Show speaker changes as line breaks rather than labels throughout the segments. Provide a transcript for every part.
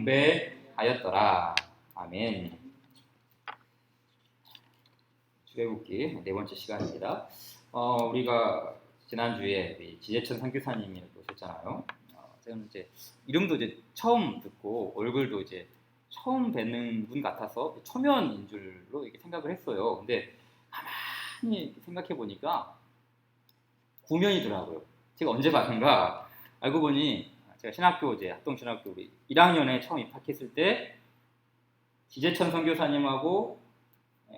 경배하였더라. 아멘. 출애굽기 네 번째 시간입니다. 우리가 지난주에 지재천 선교사님이 오셨잖아요. 저는 이제 이름도 이제 처음 듣고 얼굴도 이제 처음 뵙는 분 같아서 초면인 줄로 이렇게 생각을 했어요. 근데 가만히 생각해 보니까 구면이더라고요. 제가 언제 봤는가 알고 보니 제가 신학교 이제 합동신학교 우리 1학년에 처음 입학했을 때 지재천 선교사님하고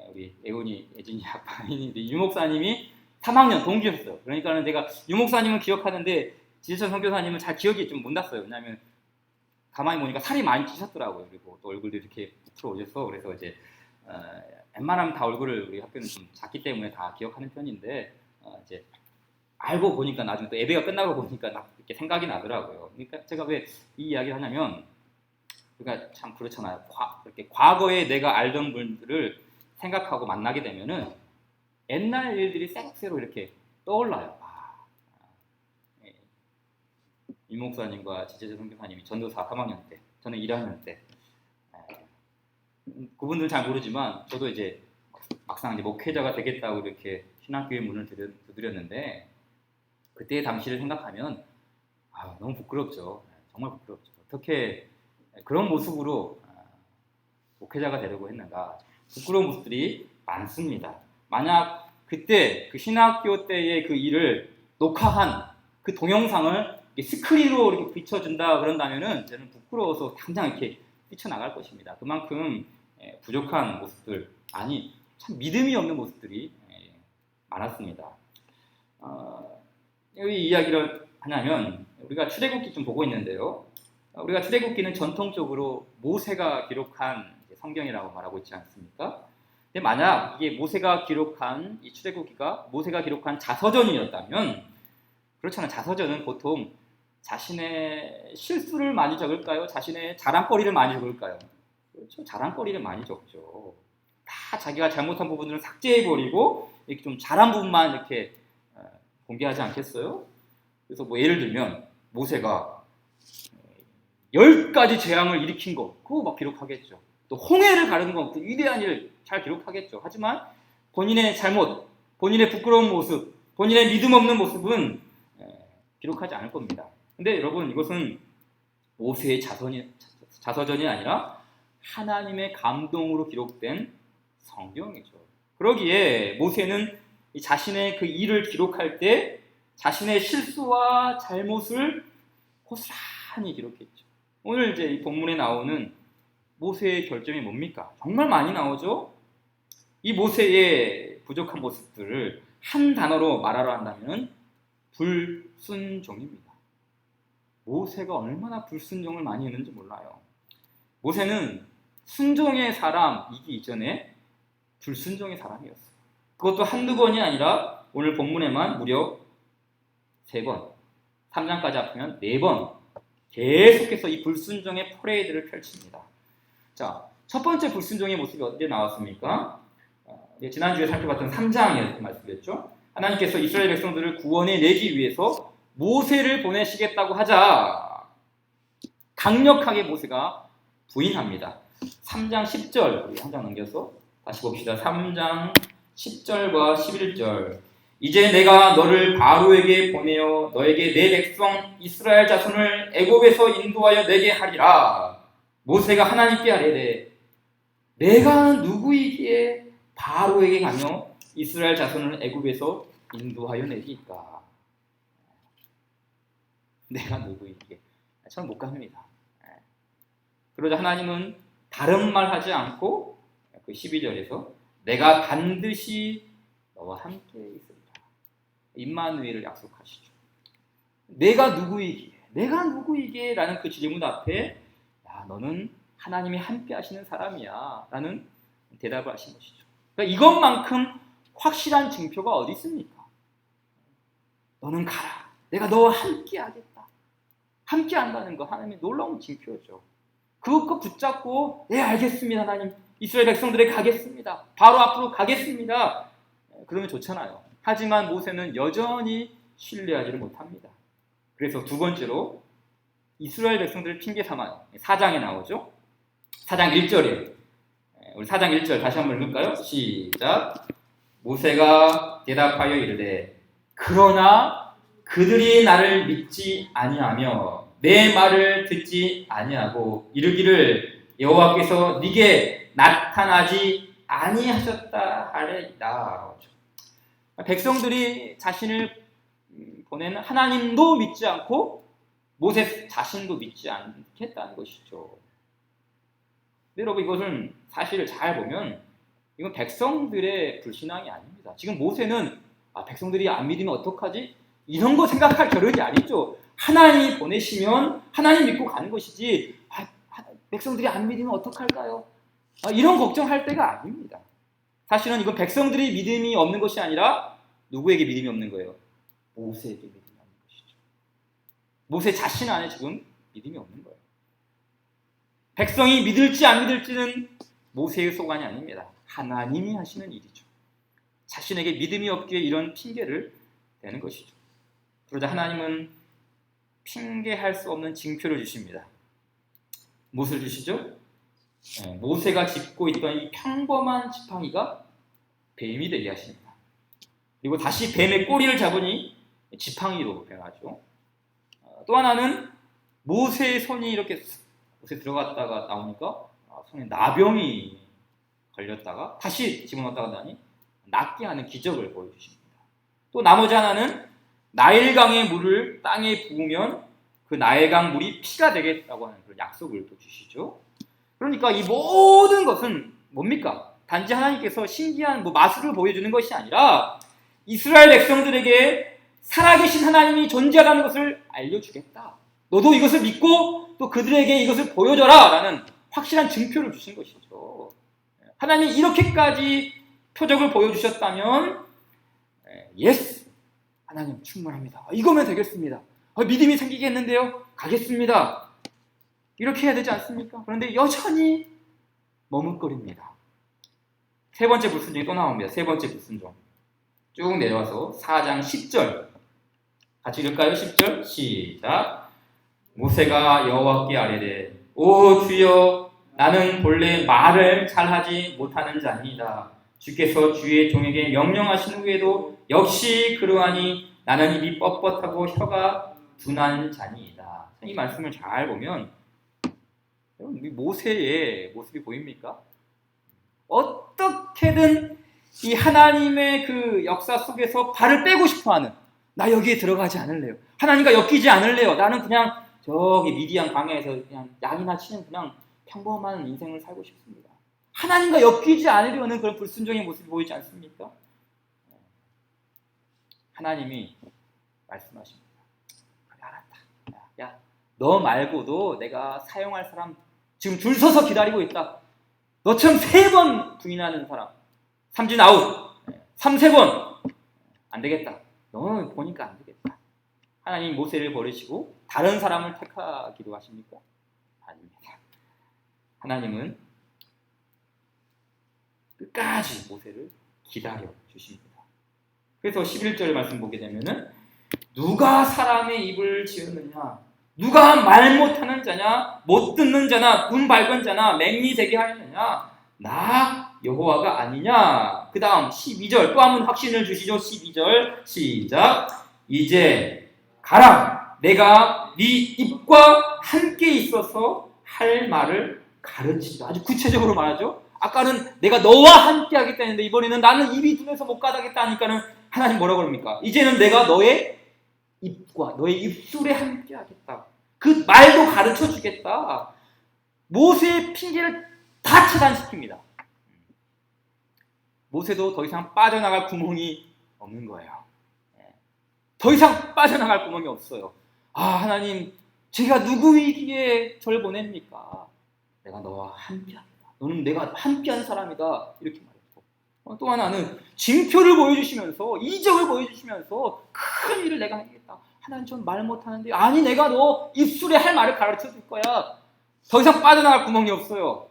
우리 애훈이 예진이 아빠인 유 목사님이 3학년 동기였어요. 그러니까는 제가 유 목사님은 기억하는데 지재천 선교사님은 잘 기억이 좀 못 났어요. 왜냐하면 가만히 보니까 살이 많이 찌셨더라고요. 그리고 또 얼굴도 이렇게 부풀어 오셔서 그래서 이제 웬만하면 다 얼굴을 우리 학교는 좀 작기 때문에 다 기억하는 편인데 이제 알고 보니까 나중에 또 예배가 끝나고 보니까 이렇게 생각이 나더라고요. 그러니까 제가 왜 이 이야기를 하냐면 그러니까 참 그렇잖아요. 이렇게 과거에 내가 알던 분들을 생각하고 만나게 되면은 옛날 일들이 새록새록 이렇게 떠올라요. 이 목사님과 지재재 선교사님이 전도사 3학년 때, 저는 1학년 때. 그분들은 잘 모르지만 저도 이제 막상 이제 목회자가 되겠다고 이렇게 신학교의 문을 두드렸는데 그때의 당시를 생각하면 너무 부끄럽죠. 정말 부끄럽죠. 어떻게 그런 모습으로 목회자가 되려고 했는가. 부끄러운 모습들이 많습니다. 만약 그때 그 신학교 때의 그 일을 녹화한 그 동영상을 스크린으로 이렇게 비춰준다 그런다면은 저는 부끄러워서 당장 이렇게 뛰쳐나갈 것입니다. 그만큼 부족한 모습들, 참 믿음이 없는 모습들이 많았습니다. 이 이야기를 하냐면 우리가 출애굽기 좀 보고 있는데요. 우리가 출애굽기는 전통적으로 모세가 기록한 성경이라고 말하고 있지 않습니까? 근데 만약 이게 모세가 기록한 이 출애굽기가 모세가 기록한 자서전이었다면 그렇잖아요. 자서전은 보통 자신의 실수를 많이 적을까요? 자신의 자랑거리를 많이 적을까요? 그렇죠. 자랑거리를 많이 적죠. 다 자기가 잘못한 부분을 삭제해버리고 이렇게 좀 잘한 부분만 이렇게 공개하지 않겠어요? 그래서 뭐 예를 들면 모세가 10가지 재앙을 일으킨 거 그거 막 기록하겠죠. 또 홍해를 가르는 거 그 위대한 일을 잘 기록하겠죠. 하지만 본인의 잘못, 본인의 부끄러운 모습, 본인의 믿음 없는 모습은 기록하지 않을 겁니다. 근데 여러분 이것은 모세의 자서전이 아니라 하나님의 감동으로 기록된 성경이죠. 그러기에 모세는 자신의 그 일을 기록할 때 자신의 실수와 잘못을 고스란히 기록했죠. 오늘 이제 이 본문에 나오는 모세의 결점이 뭡니까? 정말 많이 나오죠? 이 모세의 부족한 모습들을 한 단어로 말하려 한다면 불순종입니다. 모세가 얼마나 불순종을 많이 했는지 몰라요. 모세는 순종의 사람이기 이전에 불순종의 사람이었어요. 그것도 한두 번이 아니라 오늘 본문에만 무려 3번, 3장까지 합하면 4번 계속해서 이 불순종의 퍼레이드를 펼칩니다. 자, 첫 번째 불순종의 모습이 어디에 나왔습니까? 지난주에 살펴봤던 3장에 말씀드렸죠. 하나님께서 이스라엘 백성들을 구원해 내기 위해서 모세를 보내시겠다고 하자 강력하게 모세가 부인합니다. 3장 10절 우리 한 장 넘겨서 다시 봅시다. 3장 10절과 11절 이제 내가 너를 바로에게 보내어 너에게 내 백성 이스라엘 자손을 애굽에서 인도하여 내게 하리라. 모세가 하나님께 아뢰되 내가 누구이기에 바로에게 가며 이스라엘 자손을 애굽에서 인도하여 내리까. 내가 누구이기에 저는 못 갑니다. 그러자 하나님은 다른 말 하지 않고 그 12절에서 내가 반드시 너와 함께 있으리라. 임마누엘을 약속하시죠. 내가 누구이기에 라는 그 질문 앞에 너는 하나님이 함께 하시는 사람이야 라는 대답을 하신 것이죠. 그러니까 이것만큼 확실한 증표가 어디 있습니까? 너는 가라. 내가 너와 함께 하겠다. 함께 한다는 거 하나님의 놀라운 증표죠. 그것과 붙잡고 알겠습니다. 하나님 이스라엘 백성들에게 가겠습니다. 바로 앞으로 가겠습니다. 그러면 좋잖아요. 하지만 모세는 여전히 신뢰하지를 못합니다. 그래서 두 번째로 이스라엘 백성들을 핑계 삼아요. 4장에 나오죠. 4장 1절에 우리 4장 1절 다시 한번 읽을까요? 시작. 모세가 대답하여 이르되 그러나 그들이 나를 믿지 아니하며 내 말을 듣지 아니하고 이르기를 여호와께서 네게 나타나지 아니하셨다 하리이다. 백성들이 자신을 보낸 하나님도 믿지 않고 모세 자신도 믿지 않겠다는 것이죠. 근데 여러분 이것은 사실을 잘 보면 이건 백성들의 불신앙이 아닙니다. 지금 모세는 백성들이 안 믿으면 어떡하지? 이런 거 생각할 겨를이 아니죠. 하나님이 보내시면 하나님 믿고 가는 것이지 백성들이 안 믿으면 어떡할까요? 이런 걱정할 때가 아닙니다. 사실은 이건 백성들이 믿음이 없는 것이 아니라 누구에게 믿음이 없는 거예요? 모세에게 믿음이 없는 것이죠. 모세 자신 안에 지금 믿음이 없는 거예요. 백성이 믿을지 안 믿을지는 모세의 소관이 아닙니다. 하나님이 하시는 일이죠. 자신에게 믿음이 없기에 이런 핑계를 대는 것이죠. 그러자 하나님은 핑계할 수 없는 징표를 주십니다. 무엇을 주시죠? 모세가 짚고 있던 이 평범한 지팡이가 뱀이 되게 하십니다. 그리고 다시 뱀의 꼬리를 잡으니 지팡이로 변하죠. 또 하나는 모세의 손이 이렇게 옷에 들어갔다가 나오니까 손에 나병이 걸렸다가 다시 집어넣었다가 나니 낫게 하는 기적을 보여주십니다. 또 나머지 하나는 나일강의 물을 땅에 부으면 그 나일강 물이 피가 되겠다고 하는 그런 약속을 또 주시죠. 그러니까 이 모든 것은 뭡니까? 단지 하나님께서 신기한 마술을 보여주는 것이 아니라 이스라엘 백성들에게 살아계신 하나님이 존재하다는 것을 알려주겠다. 너도 이것을 믿고 또 그들에게 이것을 보여줘라 라는 확실한 증표를 주신 것이죠. 하나님이 이렇게까지 표적을 보여주셨다면 예스! 하나님 충분합니다. 이거면 되겠습니다. 믿음이 생기겠는데요? 가겠습니다. 이렇게 해야 되지 않습니까? 그런데 여전히 머뭇거립니다. 세 번째 불순종이 또 나옵니다. 세 번째 불순종. 쭉 내려와서 4장 10절 같이 읽을까요? 10절 시작. 모세가 여호와께 아뢰되 오 주여 나는 본래 말을 잘하지 못하는 자니이다. 주께서 주의 종에게 명령하신 후에도 역시 그러하니 나는 입이 뻣뻣하고 혀가 둔한 자니이다. 이 말씀을 잘 보면 여러분 모세의 모습이 보입니까? 어떻게든 이 하나님의 그 역사 속에서 발을 빼고 싶어하는, 나 여기에 들어가지 않을래요. 하나님과 엮이지 않을래요. 나는 그냥 저기 미디안 광야에서 그냥 양이나 치는 그냥 평범한 인생을 살고 싶습니다. 하나님과 엮이지 않으려는 그런 불순종의 모습이 보이지 않습니까? 하나님이 말씀하십니다. 그래, 알았다. 야, 너 말고도 내가 사용할 사람 지금 줄 서서 기다리고 있다. 너처럼 3번 부인하는 사람, 삼진 아웃, 3번 안 되겠다. 너는 보니까 안 되겠다. 하나님 모세를 버리시고 다른 사람을 택하기로 하십니까? 아닙니다. 하나님은 끝까지 모세를 기다려 주십니다. 그래서 11절 말씀 보게 되면은 누가 사람의 입을 지었느냐? 누가 말 못하는 자냐? 못 듣는 자나 눈 밝은 자나 맹리 되게 하였느냐? 나 여호와가 아니냐? 그 다음 12절 또 한 번 확신을 주시죠. 12절 시작. 이제 가라. 내가 네 입과 함께 있어서 할 말을 가르치자. 아주 구체적으로 말하죠. 아까는 내가 너와 함께 하겠다 했는데 이번에는 나는 입이 둔해서 못 가다겠다 하니까는 하나님 뭐라고 그럽니까? 이제는 내가 너의 입과 너의 입술에 함께 하겠다. 그 말도 가르쳐 주겠다. 모세의 핑계를 다 차단시킵니다. 모세도 더 이상 빠져나갈 구멍이 없는 거예요. 더 이상 빠져나갈 구멍이 없어요. 하나님, 제가 누구이기에 저를 보냅니까? 내가 너와 함께하겠다. 너는 내가 함께한 사람이다. 이렇게 말했고, 또 하나는 징표를 보여주시면서 이적을 보여주시면서 큰 일을 내가 하겠다. 하나님, 전 말 못하는데 아니 내가 너 입술에 할 말을 가르쳐 줄 거야. 더 이상 빠져나갈 구멍이 없어요.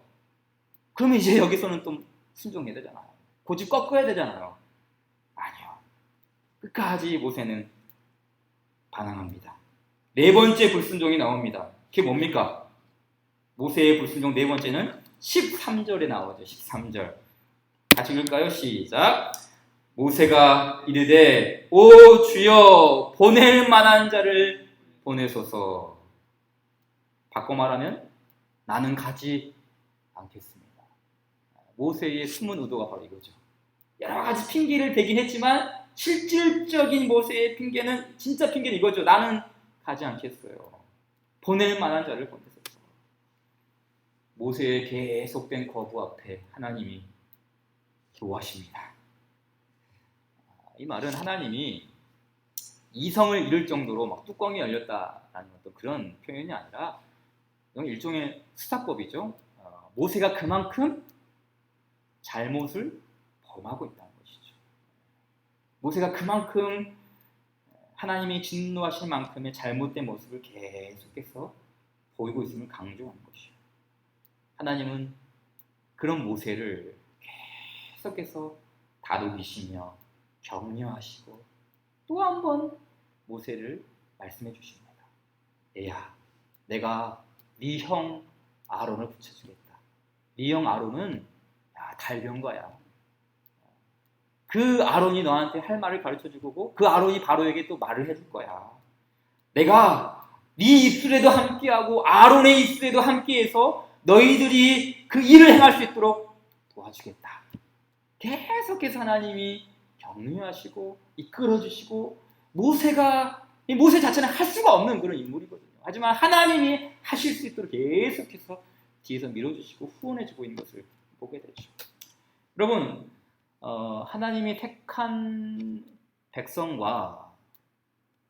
그러면 이제 여기서는 또 순종해야 되잖아요. 고집 꺾어야 되잖아요. 아니요. 끝까지 모세는 반항합니다. 네 번째 불순종이 나옵니다. 그게 뭡니까? 모세의 불순종 네 번째는 13절에 나오죠. 13절. 같이 읽을까요? 시작. 모세가 이르되 오 주여 보낼 만한 자를 보내소서. 바꿔 말하면 나는 가지 않겠습니다. 모세의 숨은 의도가 바로 이거죠. 여러 가지 핑계를 대긴 했지만 실질적인 모세의 핑계는 진짜 핑계는 이거죠. 나는 가지 않겠어요. 보낼 만한 자를 보내소서. 모세의 계속된 거부 앞에 하나님이 노하십니다. 이 말은 하나님이 이성을 잃을 정도로 막 뚜껑이 열렸다라는 어떤 그런 표현이 아니라 이건 일종의 수사법이죠. 모세가 그만큼 잘못을 범하고 있다는 것이죠. 모세가 그만큼 하나님이 진노하실 만큼의 잘못된 모습을 계속해서 보이고 있음을 강조하는 것이죠. 하나님은 그런 모세를 계속해서 다독이시며 격려하시고 또 한 번 모세를 말씀해 주십니다. 얘야, 내가 네 형 아론을 붙여주겠다. 네 형 아론은 달변가야. 그 아론이 너한테 할 말을 가르쳐주고 그 아론이 바로에게 또 말을 해줄 거야. 내가 네 입술에도 함께하고 아론의 입술에도 함께해서 너희들이 그 일을 행할 수 있도록 도와주겠다. 계속해서 하나님이 격려하시고 이끌어주시고 모세 자체는 할 수가 없는 그런 인물이거든요. 하지만 하나님이 하실 수 있도록 계속해서 뒤에서 밀어주시고 후원해주고 있는 것을 보게 되죠. 여러분, 하나님이 택한 백성과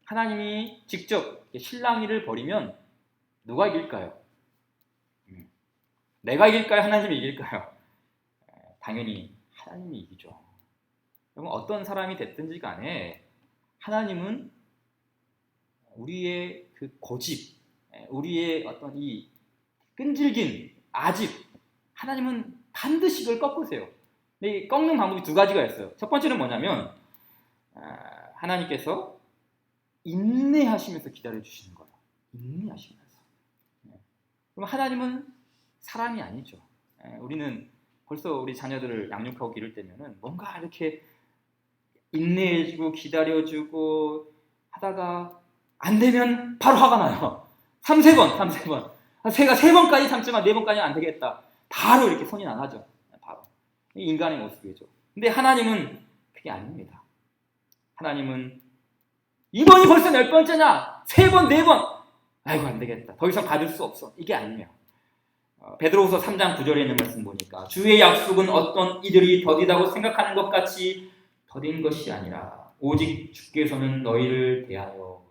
하나님이 직접 실랑이를 벌이면 누가 이길까요? 내가 이길까요? 하나님이 이길까요? 당연히 하나님이 이기죠. 여러분, 어떤 사람이 됐든지 간에 하나님은 우리의 그 고집, 우리의 어떤 이 끈질긴 아집, 하나님은 반드시 그걸 꺾으세요. 근데 이 꺾는 방법이 두 가지가 있어요. 첫 번째는 뭐냐면 하나님께서 인내하시면서 기다려주시는 거예요. 인내하시면서. 그럼 하나님은 사람이 아니죠. 우리는 벌써 우리 자녀들을 양육하고 기를 때면은 뭔가 이렇게 인내해주고 기다려주고 하다가 안 되면 바로 화가 나요. 3번. 제가 3번까지 참지만 4번까지는 안 되겠다. 바로 이렇게 손이 나가죠. 바로. 인간의 모습이죠. 근데 하나님은 그게 아닙니다. 하나님은 이번이 벌써 몇 번째냐? 3번, 4번. 아이고 안 되겠다. 더 이상 받을 수 없어. 이게 아니에요. 베드로후서 3장 9절에 있는 말씀 보니까 주의 약속은 어떤 이들이 더디다고 생각하는 것 같이 더딘 것이 아니라 오직 주께서는 너희를 대하여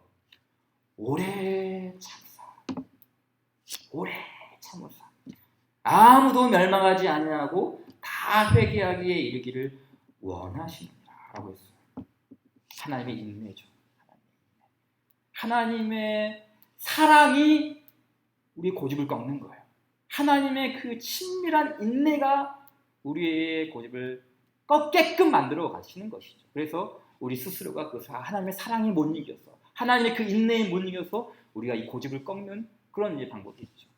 오래 참으사 아무도 멸망하지 아니하고 다 회개하기에 이르기를 원하시느니라 라고 했어요. 하나님의 인내죠. 하나님의 사랑이 우리 고집을 꺾는 거예요. 하나님의 그 친밀한 인내가 우리의 고집을 꺾게끔 만들어 가시는 것이죠. 그래서 우리 스스로가 그 하나님의 사랑이 못 이겨서 하나님의 그 인내에 못 이겨서 우리가 이 고집을 꺾는 그런 방법이 있죠.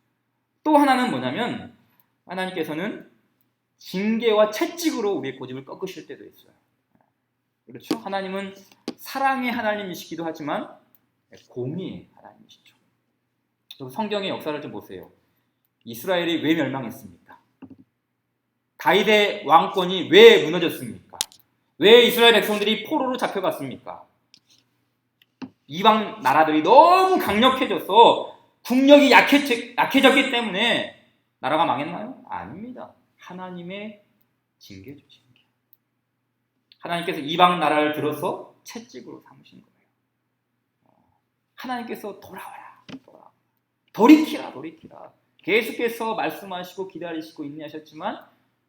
또 하나는 뭐냐면 하나님께서는 징계와 채찍으로 우리의 고집을 꺾으실 때도 있어요. 그렇죠? 하나님은 사랑의 하나님이시기도 하지만 공의의 하나님이시죠. 성경의 역사를 좀 보세요. 이스라엘이 왜 멸망했습니까? 다윗의 왕권이 왜 무너졌습니까? 왜 이스라엘 백성들이 포로로 잡혀갔습니까? 이방 나라들이 너무 강력해져서 국력이 약해졌기 때문에 나라가 망했나요? 아닙니다. 하나님의 징계죠, 징계. 하나님께서 이방 나라를 들어서 채찍으로 삼으신 거예요. 하나님께서 돌아와라. 돌이키라. 계속해서 말씀하시고 기다리시고 인내하셨지만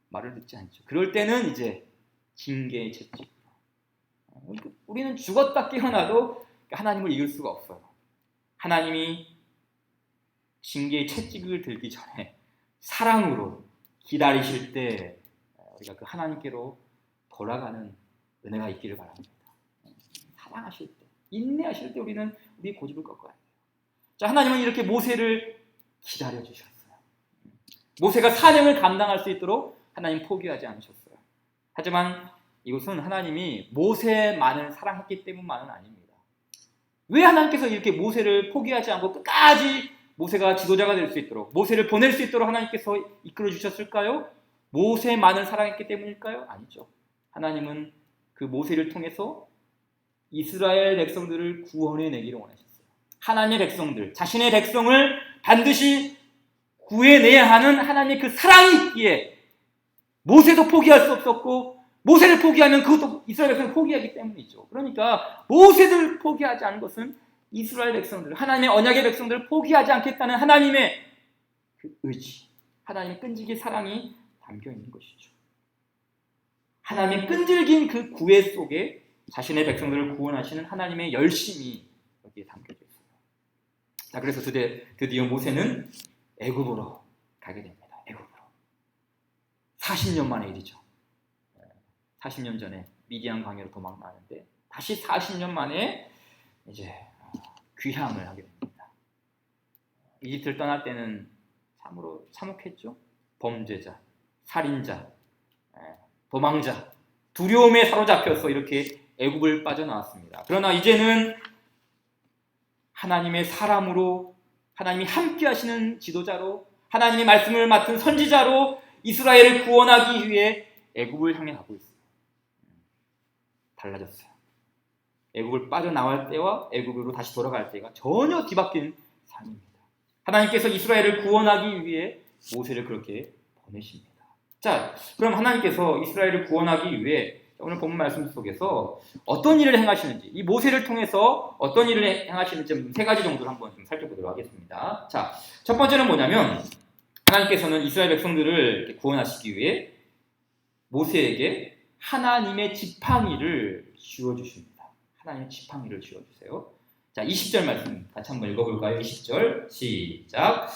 말을 듣지 않죠. 그럴 때는 이제 징계의 채찍. 우리는 죽었다 깨어나도 하나님을 이길 수가 없어요. 하나님이 징계의 채찍을 들기 전에 사랑으로 기다리실 때 우리가 그 하나님께로 돌아가는 은혜가 있기를 바랍니다. 사랑하실 때, 인내하실 때 우리는 우리의 고집을 꺾어야 돼요. 자, 하나님은 이렇게 모세를 기다려주셨어요. 모세가 사명을 감당할 수 있도록 하나님 포기하지 않으셨어요. 하지만 이것은 하나님이 모세만을 사랑했기 때문만은 아닙니다. 왜 하나님께서 이렇게 모세를 포기하지 않고 끝까지 모세가 지도자가 될 수 있도록, 모세를 보낼 수 있도록 하나님께서 이끌어 주셨을까요? 모세만을 사랑했기 때문일까요? 아니죠. 하나님은 그 모세를 통해서 이스라엘 백성들을 구원해내기를 원하셨어요. 하나님의 백성들, 자신의 백성을 반드시 구해내야 하는 하나님의 그 사랑이 있기에 모세도 포기할 수 없었고, 모세를 포기하면 그것도 이스라엘 백성을 포기하기 때문이죠. 그러니까 모세를 포기하지 않은 것은 이스라엘 백성들, 하나님의 언약의 백성들을 포기하지 않겠다는 하나님의 그 의지, 하나님의 끈질긴 사랑이 담겨 있는 것이죠. 하나님의 끈질긴 그 구애 속에 자신의 백성들을 구원하시는 하나님의 열심이 여기에 담겨져 있어요. 자, 그래서 드디어 모세는 애굽으로 가게 됩니다. 애굽으로. 40년 만의 일이죠. 40년 전에 미디안 광야로 도망가는데 다시 40년 만에 이제 귀향을 하게 됩니다. 이집트를 떠날 때는 참으로 참혹했죠. 범죄자, 살인자, 도망자, 두려움에 사로잡혀서 이렇게 애굽을 빠져나왔습니다. 그러나 이제는 하나님의 사람으로, 하나님이 함께 하시는 지도자로, 하나님의 말씀을 맡은 선지자로 이스라엘을 구원하기 위해 애굽을 향해 가고 있어요. 달라졌어요. 애굽을 빠져나갈 때와 애굽으로 다시 돌아갈 때가 전혀 뒤바뀐 삶입니다. 하나님께서 이스라엘을 구원하기 위해 모세를 그렇게 보내십니다. 자, 그럼 하나님께서 이스라엘을 구원하기 위해 오늘 본문 말씀 속에서 어떤 일을 행하시는지, 이 모세를 통해서 어떤 일을 행하시는지 세 가지 정도를 한번 좀 살펴보도록 하겠습니다. 자, 첫 번째는 뭐냐면 하나님께서는 이스라엘 백성들을 구원하시기 위해 모세에게 하나님의 지팡이를 쥐어주십니다. 하나님의 지팡이를 쥐어주세요. 자, 20절 말씀 같이 한번 읽어볼까요? 20절 시작.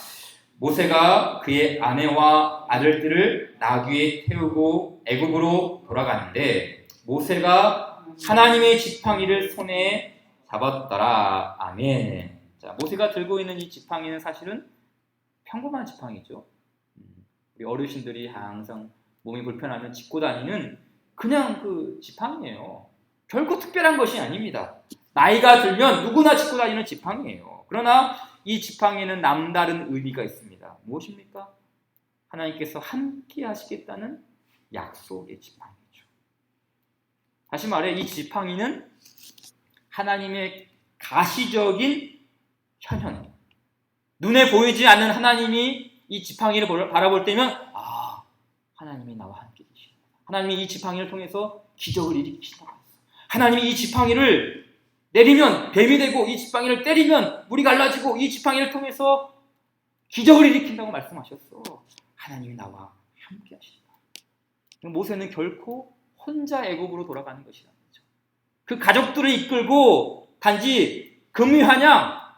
모세가 그의 아내와 아들들을 나귀에 태우고 애굽으로 돌아가는데 모세가 하나님의 지팡이를 손에 잡았더라. 아멘. 자, 모세가 들고 있는 이 지팡이는 사실은 평범한 지팡이죠. 우리 어르신들이 항상 몸이 불편하면 짚고 다니는 그냥 그 지팡이에요. 결코 특별한 것이 아닙니다. 나이가 들면 누구나 짚고 다니는 지팡이에요. 그러나 이 지팡이는 남다른 의미가 있습니다. 무엇입니까? 하나님께서 함께 하시겠다는 약속의 지팡이죠. 다시 말해 이 지팡이는 하나님의 가시적인 현현, 눈에 보이지 않는 하나님이 이 지팡이를 바라볼 때면 하나님이 나와 함께 계십니다. 하나님이 이 지팡이를 통해서 기적을 일으키신다. 하나님이 이 지팡이를 내리면 뱀이 되고 이 지팡이를 때리면 물이 갈라지고 이 지팡이를 통해서 기적을 일으킨다고 말씀하셨어. 하나님이 나와 함께 하신다. 모세는 결코 혼자 애굽으로 돌아가는 것이 아니죠. 그 가족들을 이끌고 단지 금유하냐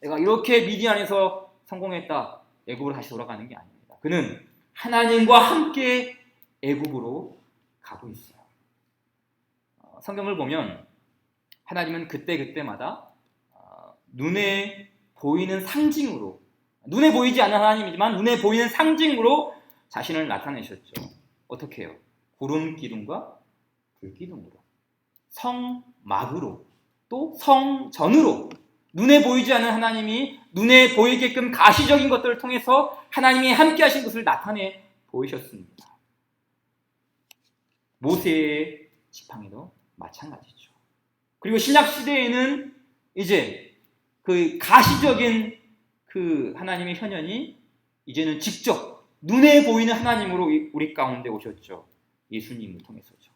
내가 이렇게 미디안에서 성공했다 애굽으로 다시 돌아가는 게 아닙니다. 그는 하나님과 함께 애굽으로 가고 있어요. 성경을 보면 하나님은 그때마다 눈에 보이는 상징으로, 눈에 보이지 않는 하나님이지만 눈에 보이는 상징으로 자신을 나타내셨죠. 어떻게 해요? 구름 기둥과 불 기둥으로, 성막으로, 또 성전으로 눈에 보이지 않는 하나님이 눈에 보이게끔 가시적인 것들을 통해서 하나님이 함께 하신 것을 나타내 보이셨습니다. 모세의 지팡이도 마찬가지죠. 그리고 신약 시대에는 이제 그 가시적인 그 하나님의 현현이 이제는 직접 눈에 보이는 하나님으로 우리 가운데 오셨죠. 예수님을 통해서죠.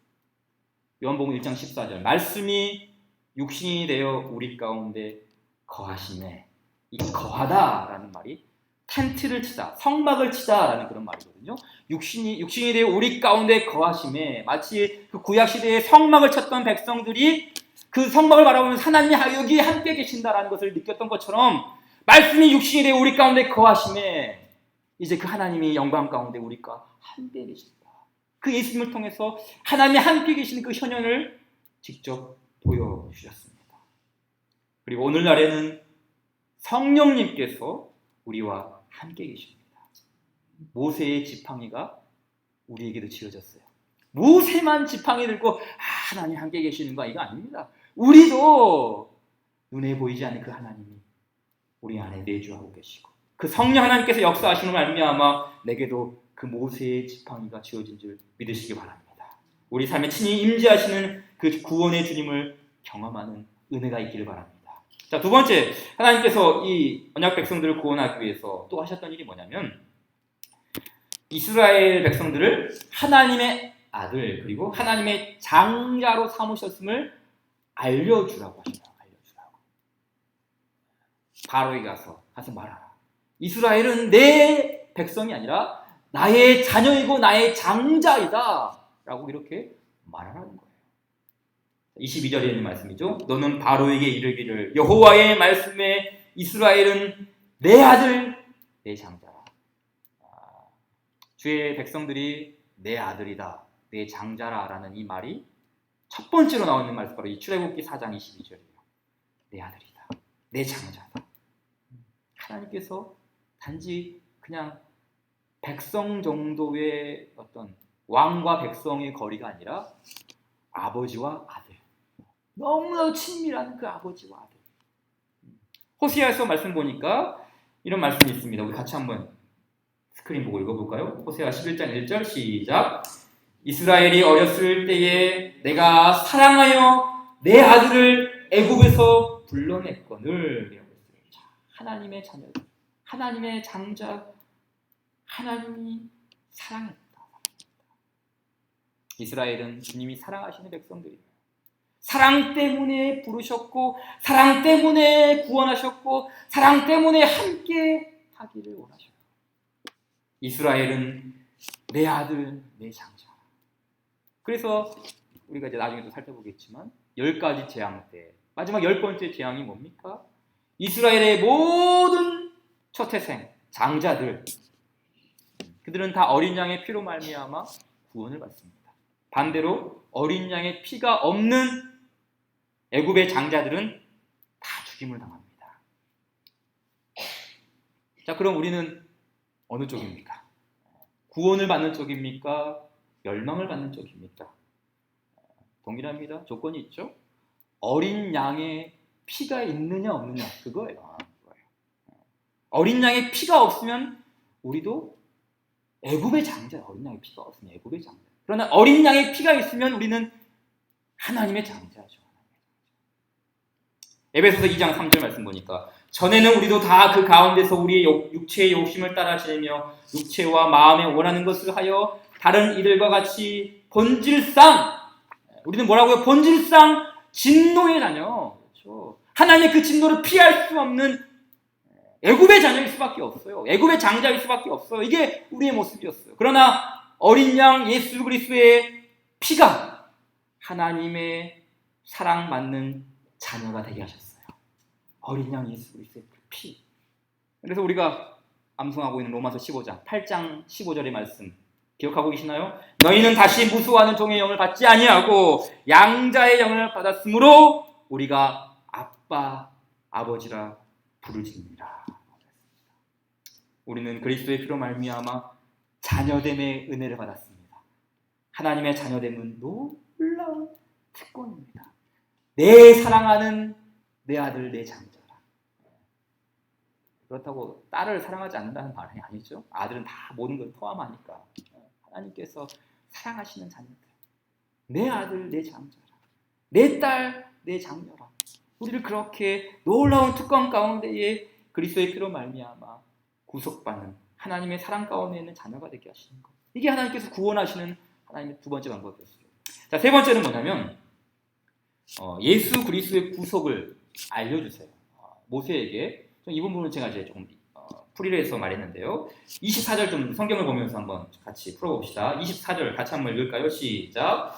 요한복음 1장 14절 말씀이 육신이 되어 우리 가운데 거하시네. 이 거하다라는 말이 텐트를 치다, 성막을 치다라는 그런 말이거든요. 육신이 되어 우리 가운데 거하심에 마치 그 구약 시대에 성막을 쳤던 백성들이 그 성막을 바라보면서 하나님이 여기에 함께 계신다라는 것을 느꼈던 것처럼 말씀이 육신이 되어 우리 가운데 거하심에 이제 그 하나님이 영광 가운데 우리가 함께 계신다. 그 예수님을 통해서 하나님이 함께 계시는 그 현현을 직접 보여주셨습니다. 그리고 오늘날에는 성령님께서 우리와 함께 계십니다. 모세의 지팡이가 우리에게도 지어졌어요. 모세만 지팡이 들고 하나님 함께 계시는 거 이거 아닙니다. 우리도 눈에 보이지 않는 그 하나님이 우리 안에 내주하고 계시고 그 성령 하나님께서 역사하시는 말미암아 내게도 그 모세의 지팡이가 지어진 줄 믿으시기 바랍니다. 우리 삶에 친히 임재하시는 그 구원의 주님을 경험하는 은혜가 있기를 바랍니다. 자, 두 번째, 하나님께서 이 언약 백성들을 구원하기 위해서 또 하셨던 일이 뭐냐면 이스라엘 백성들을 하나님의 아들 그리고 하나님의 장자로 삼으셨음을 알려주라고 하시더라고요. 알려주라고. 바로에게 가서 말하라. 이스라엘은 내 백성이 아니라 나의 자녀이고 나의 장자이다 라고 이렇게 말하라는 거예요. 22절에 있는 말씀이죠. 너는 바로에게 이르기를 여호와의 말씀에 이스라엘은 내 아들 내 장자라. 주의 백성들이 내 아들이다 내 장자라 라는 이 말이 첫 번째로 나오는 말씀 바로 이 출애굽기 4장 22절이에요. 내 아들이다 내 장자다. 하나님께서 단지 그냥 백성 정도의 어떤 왕과 백성의 거리가 아니라 아버지와 아들, 너무나도 친밀한 그 아버지와 아들. 호세아에서 말씀 보니까 이런 말씀이 있습니다. 우리 같이 한번 스크린 보고 읽어볼까요? 호세아 11장 1절 시작. 이스라엘이 어렸을 때에 내가 사랑하여 내 아들을 애굽에서 불러냈거늘. 하나님의 자녀, 하나님의 장자, 하나님이 사랑했다. 이스라엘은 주님이 사랑하시는 백성들이에요. 사랑 때문에 부르셨고 사랑 때문에 구원하셨고 사랑 때문에 함께 하기를 원하셔요. 이스라엘은 내 아들, 내 장자. 그래서 우리가 이제 나중에 또 살펴보겠지만 10가지 재앙 때 마지막 10번째 재앙이 뭡니까? 이스라엘의 모든 첫태생, 장자들 그들은 다 어린 양의 피로 말미암아 구원을 받습니다. 반대로 어린 양의 피가 없는 애굽의 장자들은 다 죽임을 당합니다. 자, 그럼 우리는 어느 쪽입니까? 구원을 받는 쪽입니까? 멸망을 받는 쪽입니까? 동일합니다. 조건이 있죠. 어린 양의 피가 있느냐 없느냐 그거예요. 어린 양의 피가 없으면 우리도 애굽의 장자, 어린 양의 피가 없으면 애굽의 장자. 그러나 어린 양의 피가 있으면 우리는 하나님의 장자죠. 에베소서 2장 3절 말씀 보니까 전에는 우리도 다 그 가운데서 우리의 육체의 욕심을 따라 지내며 육체와 마음에 원하는 것을 하여 다른 이들과 같이 본질상 우리는 뭐라고요? 본질상 진노의 자녀. 그렇죠? 하나님의 그 진노를 피할 수 없는 애굽의 자녀일 수밖에 없어요. 애굽의 장자일 수밖에 없어요. 이게 우리의 모습이었어요. 그러나 어린 양 예수 그리스도의 피가 하나님의 사랑받는 자녀가 되게 하셨어요. 어린 양 예수 그리스도의 피. 그래서 우리가 암송하고 있는 로마서 15장 8장 15절의 말씀 기억하고 계시나요? 너희는 다시 무수하는 종의 영을 받지 아니하고 양자의 영을 받았으므로 우리가 아빠 아버지라 부르짖느니라. 우리는 그리스도의 피로 말미암아 자녀됨의 은혜를 받았습니다. 하나님의 자녀됨은 놀라운 특권입니다. 내 사랑하는 내 아들 내 장자라. 그렇다고 딸을 사랑하지 않는다는 말이 아니죠. 아들은 다 모든 걸 포함하니까 하나님께서 사랑하시는 자녀들, 내 아들 내 장자라, 내 딸 내 장녀라. 우리를 그렇게 놀라운 특권 가운데에 그리스도의 피로 말미암아 구속받는 하나님의 사랑 가운데 있는 자녀가 되게 하시는 것. 이게 하나님께서 구원하시는 하나님의 두 번째 방법이었어요. 자, 세 번째는 뭐냐면 예수 그리스도의 구속을 알려주세요. 모세에게 이 부분은 제가 이제 조금 풀이를 해서 말했는데요. 24절 좀 성경을 보면서 한번 같이 풀어봅시다. 24절 같이 한번 읽을까요? 시작.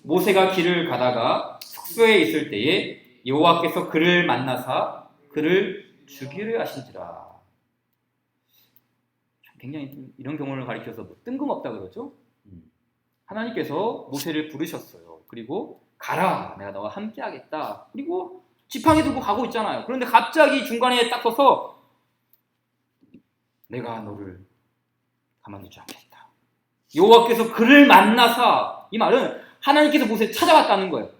모세가 길을 가다가 숙소에 있을 때에 여호와께서 그를 만나사 그를 죽이려 하신지라. 굉장히 이런 경우를 가리켜서 뭐 뜬금없다 그러죠. 하나님께서 모세를 부르셨어요. 그리고 가라, 내가 너와 함께 하겠다. 그리고 지팡이 들고 가고 있잖아요. 그런데 갑자기 중간에 딱 서서 내가 너를 가만두지 않겠다. 여호와께서 그를 만나사, 이 말은 하나님께서 모세를 찾아갔다는 거예요.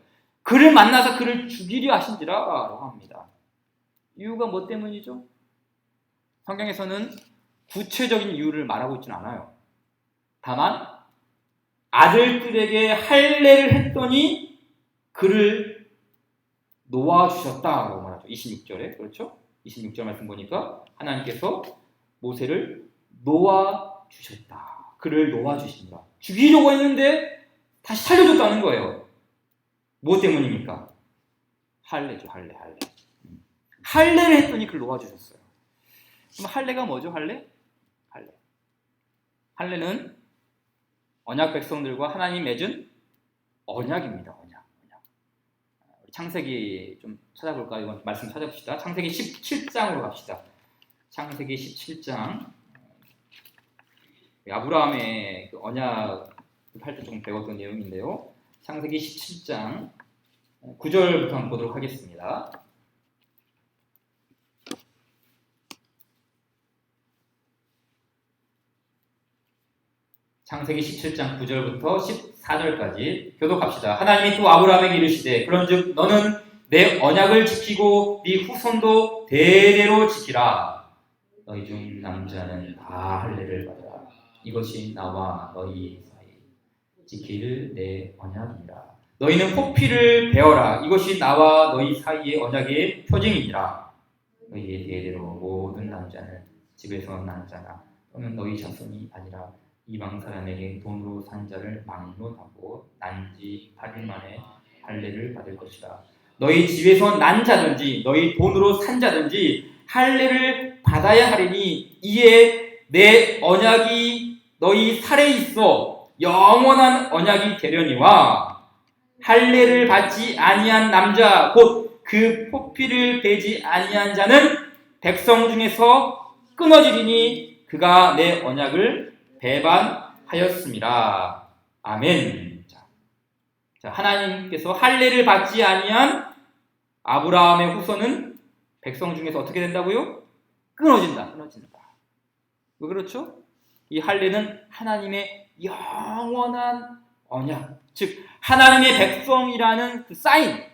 그를 만나서 그를 죽이려 하신지라고 합니다. 이유가 뭐 때문이죠? 성경에서는 구체적인 이유를 말하고 있지는 않아요. 다만 아들들에게 할례를 했더니 그를 놓아주셨다라고 말하죠. 26절에. 그렇죠? 26절 말씀 보니까 하나님께서 모세를 놓아주셨다. 그를 놓아주신다. 죽이려고 했는데 다시 살려줬다는 거예요. 뭐 때문입니까? 할례죠. 할례. 할례를 했더니 그를 놓아주셨어요. 그럼 할례가 뭐죠? 할례? 할례는 언약 백성들과 하나님 맺은 언약입니다. 언약. 우리 창세기 좀 찾아볼까요? 이건 말씀 찾아봅시다. 창세기 17장으로 갑시다. 창세기 17장. 아브라함의 그 언약 할 때 조금 배웠던 내용인데요. 창세기 17장 9절부터 한번 보도록 하겠습니다. 창세기 17장 9절부터 14절까지 교독합시다. 하나님이 또 아브라함에게 이르시되 그런즉 너는 내 언약을 지키고 네 후손도 대대로 지키라. 너희 중 남자는 다 할례를 받으라. 이것이 나와 너희 사이 지킬 내 언약이니라. 너희는 포피를 베어라. 이것이 나와 너희 사이의 언약의 표징이니라. 너희의 대대로 모든 남자는 집에서 난 자나 또는 너희 자손이 아니라 이방 사람에게 돈으로 산 자를 막론하고 난지 8일 만에 할례를 받을 것이다. 너희 집에서 난 자든지 너희 돈으로 산 자든지 할례를 받아야 하리니 이에 내 언약이 너희 살에 있어 영원한 언약이 되려니와 할례를 받지 아니한 남자 곧 그 포피를 베지 아니한 자는 백성 중에서 끊어지리니 그가 내 언약을 배반하였습니다. 아멘. 자, 하나님께서 할례를 받지 아니한 아브라함의 후손은 백성 중에서 어떻게 된다고요? 끊어진다. 왜 그렇죠? 이 할례는 하나님의 영원한 언약, 즉 하나님의 백성이라는 그 사인,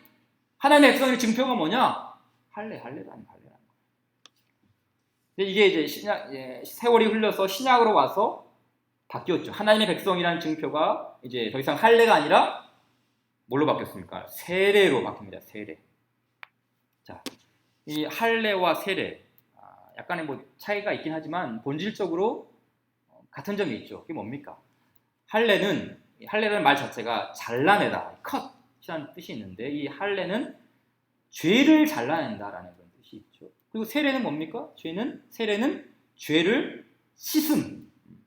하나님의 백성의 증표가 뭐냐? 할례라는 거예요. 이게 이제 세월이 흘러서 신약으로 와서 바뀌었죠. 하나님의 백성이라는 증표가 이제 더 이상 할례가 아니라 뭘로 바뀌었습니까? 세례로 바뀝니다. 세례. 자, 이 할례와 세례 약간의 뭐 차이가 있긴 하지만 본질적으로 같은 점이 있죠. 그게 뭡니까? 할례라는 말 자체가 잘라내다, 컷이라는 뜻이 있는데 이 할례는 죄를 잘라낸다라는 그런 뜻이 있죠. 그리고 세례는 뭡니까? 세례는 죄를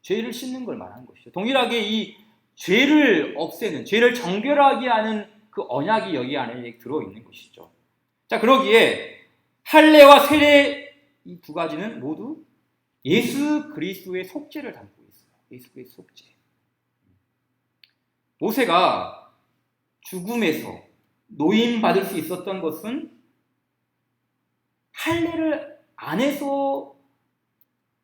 죄를 씻는 걸 말하는 것이죠. 동일하게 이 죄를 없애는, 죄를 정결하게 하는 그 언약이 여기 안에 들어있는 것이죠. 자, 그러기에 할례와 세례 이 두 가지는 모두 예수 그리스도의 속죄를 담고 있어요. 예수 그리스도의 속죄. 모세가 죽음에서 노임받을 수 있었던 것은 할례를 안 해서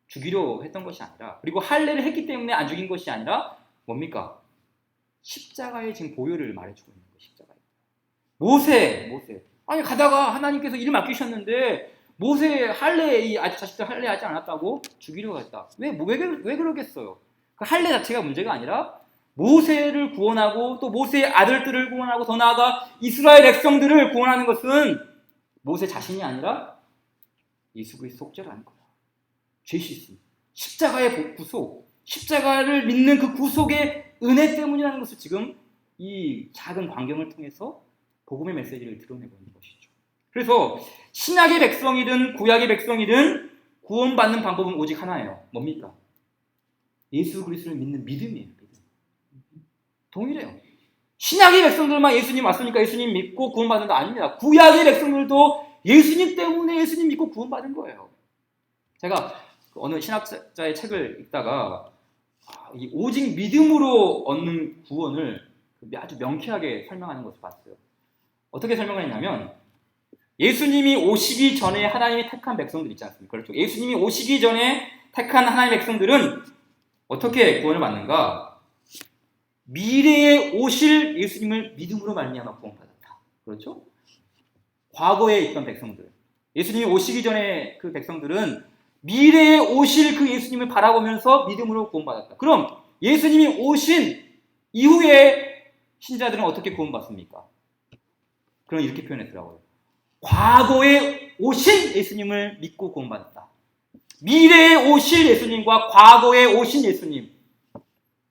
죽이려 했던 것이 아니라, 그리고 할례를 했기 때문에 안 죽인 것이 아니라 뭡니까? 십자가의 지금 보혈을 말해주고 있는 거예요. 십자가에. 모세 아니 가다가 하나님께서 일을 맡기셨는데 모세 할례 아직 자식들 할례하지 않았다고 죽이려고 했다. 왜 그러겠어요? 그 할례 자체가 문제가 아니라 모세를 구원하고 또 모세의 아들들을 구원하고 더 나아가 이스라엘 백성들을 구원하는 것은 모세 자신이 아니라 예수 그리스도 속죄라는 거야. 죄 씻음, 십자가의 구속, 십자가를 믿는 그 구속의 은혜 때문이라는 것을 지금 이 작은 광경을 통해서 복음의 메시지를 드러내고 있는 것이죠. 그래서 신약의 백성이든 구약의 백성이든 구원받는 방법은 오직 하나예요. 뭡니까? 예수 그리스도를 믿는 믿음이에요. 동일해요. 신약의 백성들만 예수님 왔으니까 예수님 믿고 구원받는 거 아닙니다. 구약의 백성들도 예수님 때문에 예수님 믿고 구원받은 거예요. 제가 어느 신학자의 책을 읽다가 이 오직 믿음으로 얻는 구원을 아주 명쾌하게 설명하는 것을 봤어요. 어떻게 설명을 했냐면 예수님이 오시기 전에 하나님이 택한 백성들 있지 않습니까? 그렇죠. 예수님이 오시기 전에 택한 하나님의 백성들은 어떻게 구원을 받는가? 미래에 오실 예수님을 믿음으로 말미암아 구원받았다. 그렇죠? 과거에 있던 백성들, 예수님이 오시기 전에 그 백성들은 미래에 오실 그 예수님을 바라보면서 믿음으로 구원받았다. 그럼 예수님이 오신 이후에 신자들은 어떻게 구원받습니까? 그럼 이렇게 표현했더라고요. 과거에 오신 예수님을 믿고 구원받았다. 미래에 오실 예수님과 과거에 오신 예수님,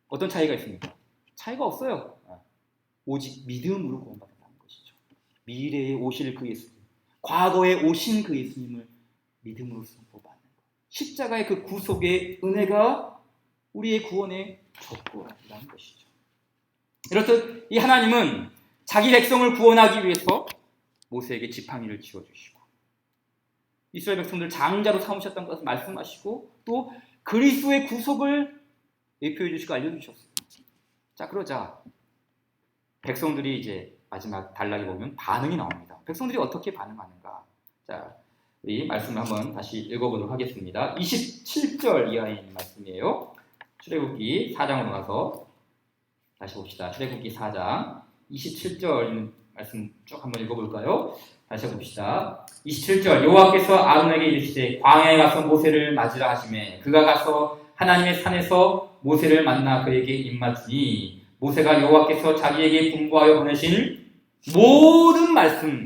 어떤 차이가 있습니까? 차이가 없어요. 오직 믿음으로 구원받았다는 것이죠. 미래에 오실 그 예수님, 과거에 오신 그 예수님을 믿음으로써 구원받는 것. 십자가의 그 구속의 은혜가 우리의 구원의 조건이라는 것이죠. 이렇듯 이 하나님은 자기 백성을 구원하기 위해서 모세에게 지팡이를 쥐어주시고 이스라엘 백성들 장자로 삼으셨던 것을 말씀하시고 또 그리스도의 구속을 예표해 주시고 알려주셨어요. 자, 그러자 백성들이 이제 마지막 단락에 보면 반응이 나옵니다. 백성들이 어떻게 반응하는가? 자, 우리 말씀을 한번 다시 읽어보도록 하겠습니다. 27절 이하의 말씀이에요. 출애굽기 4장으로 가서 다시 봅시다. 출애굽기 4장 27절 말씀 쭉 한번 읽어볼까요? 다시 봅시다. 27절 여호와께서 아론에게 이르시되 광야에 가서 모세를 맞으라 하시매 그가 가서 하나님의 산에서 모세를 만나 그에게 입맞추니 모세가 여호와께서 자기에게 분부하여 보내신 모든 말씀과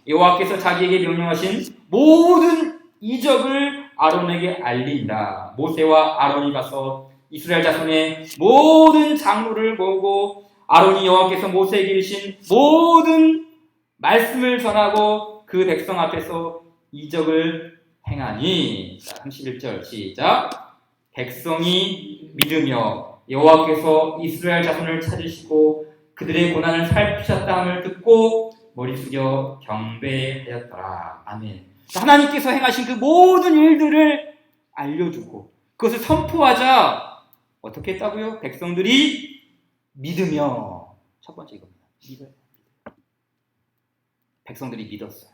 여호와께서 자기에게 명령하신 모든 이적을 아론에게 알린다. 모세와 아론이 가서 이스라엘 자손의 모든 장로를 모으고 아론이 여호와께서 모세에게 이르신 모든 말씀을 전하고 그 백성 앞에서 이적을 행하니. 자, 31절 시작. 백성이 믿으며 여호와께서 이스라엘 자손을 찾으시고 그들의 고난을 살피셨다함을 듣고 머리 숙여 경배하였더라. 아멘. 하나님께서 행하신 그 모든 일들을 알려주고 그것을 선포하자 어떻게 했다고요? 백성들이 믿으며. 첫 번째 이겁니다. 믿어요. 백성들이 믿었어요.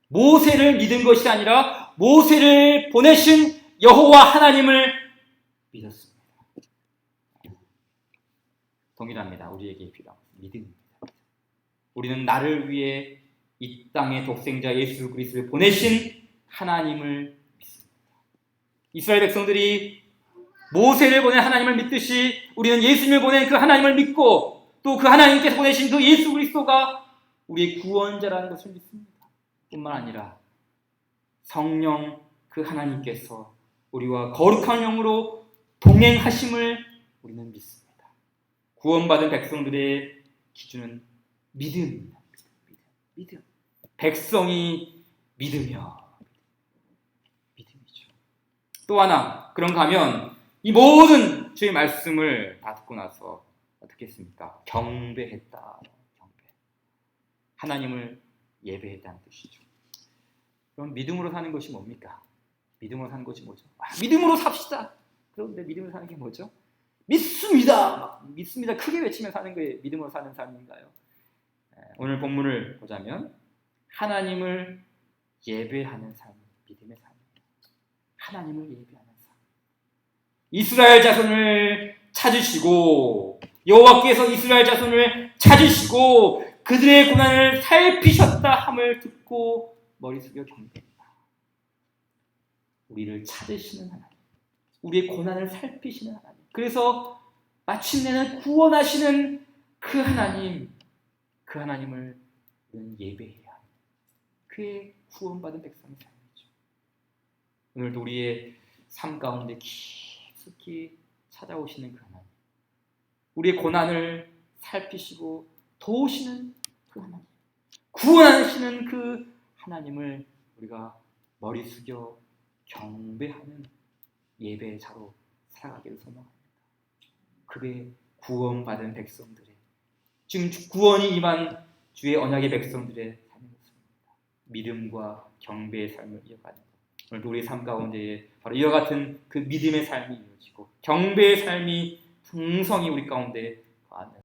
모세를 믿은 것이 아니라 모세를 보내신 여호와 하나님을 믿었습니다. 동일합니다. 우리에게 필요한 믿음입니다. 우리는 나를 위해 이 땅의 독생자 예수 그리스도를 보내신 하나님을 믿습니다. 이스라엘 백성들이 모세를 보낸 하나님을 믿듯이 우리는 예수님을 보낸 그 하나님을 믿고 또 그 하나님께서 보내신 그 예수 그리스도가 우리의 구원자라는 것을 믿습니다. 뿐만 아니라 성령 그 하나님께서 우리와 거룩한 영으로 동행하심을 우리는 믿습니다. 구원받은 백성들의 기준은 믿음입니다. 믿음. 백성이 믿으며 믿음이죠. 또 하나, 그런가 하면 이 모든 주의 말씀을 다 듣고 나서 어떻게 했습니까? 경배했다. 하나님을 예배했다는 뜻이죠. 그럼 믿음으로 사는 것이 뭡니까? 믿음으로 사는 것이 뭐죠? 믿음으로 삽시다. 그런데 믿음으로 사는 게 뭐죠? 믿습니다. 믿습니다. 크게 외치며 사는 게 믿음으로 사는 삶인가요? 오늘 본문을 보자면 하나님을 예배하는 삶, 믿음의 삶입니다. 하나님을 예배하는 삶. 이스라엘 자손을 찾으시고 여호와께서 이스라엘 자손을 찾으시고 그들의 고난을 살피셨다 함을 듣고 머리 숙여 경배합니다. 우리를 찾으시는 하나님, 우리의 고난을 살피시는 하나님, 그래서 마침내는 구원하시는 그 하나님, 그 하나님을 우리는 예배해야 합니다. 그의 구원받은 백성의 삶이죠. 오늘도 우리의 삶 가운데 깊숙이 찾아오시는 그 하나님, 우리의 고난을 살피시고 도우시는 그 하나님, 구원하시는 그 하나님을 우리가 머리 숙여 경배하는 예배자로 살아가기를 소망합니다. 그의 구원받은 백성들의, 지금 구원이 임한 주의 언약의 백성들의 삶의 모습입니다. 믿음과 경배의 삶을 이어가는 것. 오늘도 우리의 삶 가운데 바로 이와 같은 그 믿음의 삶이 이어지고 경배의 삶이 풍성히 우리 가운데 거하는